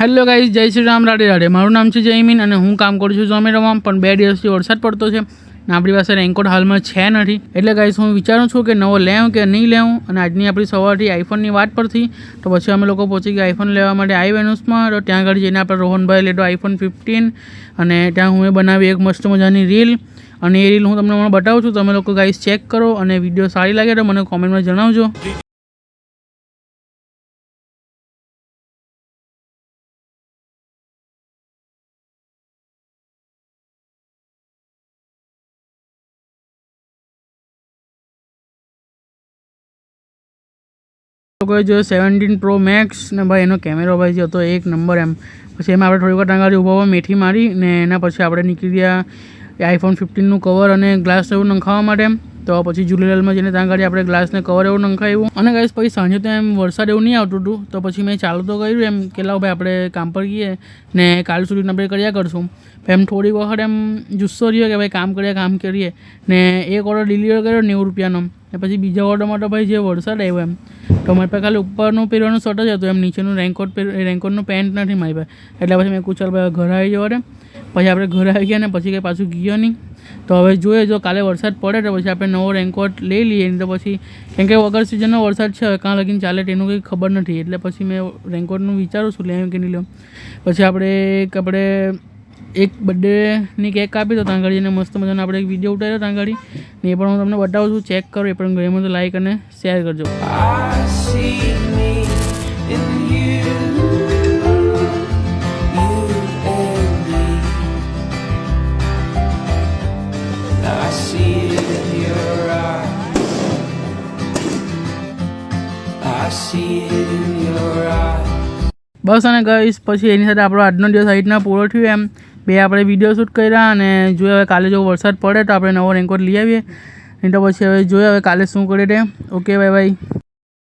Hello guys, જય શ્રી રામ, રાડે રાડે. મારું નામ છે જયમીન અને હું કામ કરું છું ઝોમેટોમાં. પણ 2 દિવસથી વરસાદ પડતો છે ને આપણી પાસે રેનકોટ હાલમાં છે નથી. એટલે ગાઈઝ હું વિચારું છું કે નવો લેવું કે નહીં લેવું. અને આજની આપણી સવારથી આઈફોનની વાત પરથી તો પછી અમે લોકો પહોંચી ગયા આઈફોન લેવા માટે આઈ વેન્યુસમાં. તો ત્યાં આગળ જઈને આપણે રોહનભાઈ લીધો આઈફોન 15 અને ત્યાં હું બનાવી એક મસ્ત મજાની રીલ. અને એ રીલ હું તમને હમણાં બતાવું છું. તમે લોકો ગાઈઝ ચેક કરો અને વિડીયો સારી લાગે તો મને કોમેન્ટમાં જણાવજો. લોકોએ જો 17 પ્રો મેક્સ ને ભાઈ એનો કેમેરો ભાઈ જે હતો એક નંબર એમ. પછી એમાં આપણે થોડી વાર ટાંગાડી ઊભા મેથી મારી ને એના પછી આપણે નીકળી ગયા આઈફોન 15નું કવર અને ગ્લાસ એવું નંખાવા માટે એમ. તો પછી ઝૂલેલાલમાં જઈને ત્યાં આગળ આપણે ગ્લાસને કવર એવું નંખાવ્યું. અને ગાઈસ પછી સાંજે તો એમ વરસાદ એવું નહીં આવતું હતું તો પછી મેં ચાલુ તો કર્યું એમ કે લાવ ભાઈ આપણે કામ પર ગઈએ ને કાલ સુધી આપણે કર્યા કરશું. એમ થોડીક વખત એમ જુસ્સો રહ્યો કે ભાઈ કામ કરીએ ને એક ઓર્ડર ડિલિવર કર્યો 90 રૂપિયાનો. ને પછી બીજા ઓર્ડરમાં તો ભાઈ જે વરસાદ આવ્યો એમ તો મારી પાસે ખાલી ઉપરનું પહેરવાનું શર્ટ જ હતું એમ, નીચેનું રેનકોટનું પેન્ટ નથી મારી પાસે. એટલે પછી મેં ચાલ ભાઈ ઘરે આવી જવા દે. પછી આપણે ઘરે આવી ગયા ને પછી કંઈ પાછું ગયો નહીં. તો હવે જોઈએ જો કાલે વરસાદ પડે તો પછી આપણે નવો રેનકોટ લઈ લઈએ. નહીં તો પછી કેમ કે વગર સિઝનનો વરસાદ છે, હવે કાં લગીને ચાલે તેનું કંઈ ખબર નથી. એટલે પછી મેં રેનકોટનું વિચારું છું લેવું કે નહીં લેવું. પછી આપણે એક બર્થડેની કેક કાપી તો ત્યાં જઈને મસ્ત મજાનો આપણે એક વિડીયો ઉતાર્યો ત્યાં આગળ ને એ પણ હું તમને બતાવું છું. ચેક કરો. એ પણ ગમે તો લાઈક અને શેર કરજો. બસ અને ગાઈસ પછી એની સાથે આપણો આજનો દિવસ સાઈડના પૂરો થયો એમ. બે આપણે વિડીયો શૂટ કર્યા અને જોઈએ હવે કાલે જો વરસાદ પડે તો આપણે નવો રેનકોટ લઈ આવીએ. નહીં તો પછી હવે જોઈએ હવે કાલે શું કરીએ તે. Okay, bye bye.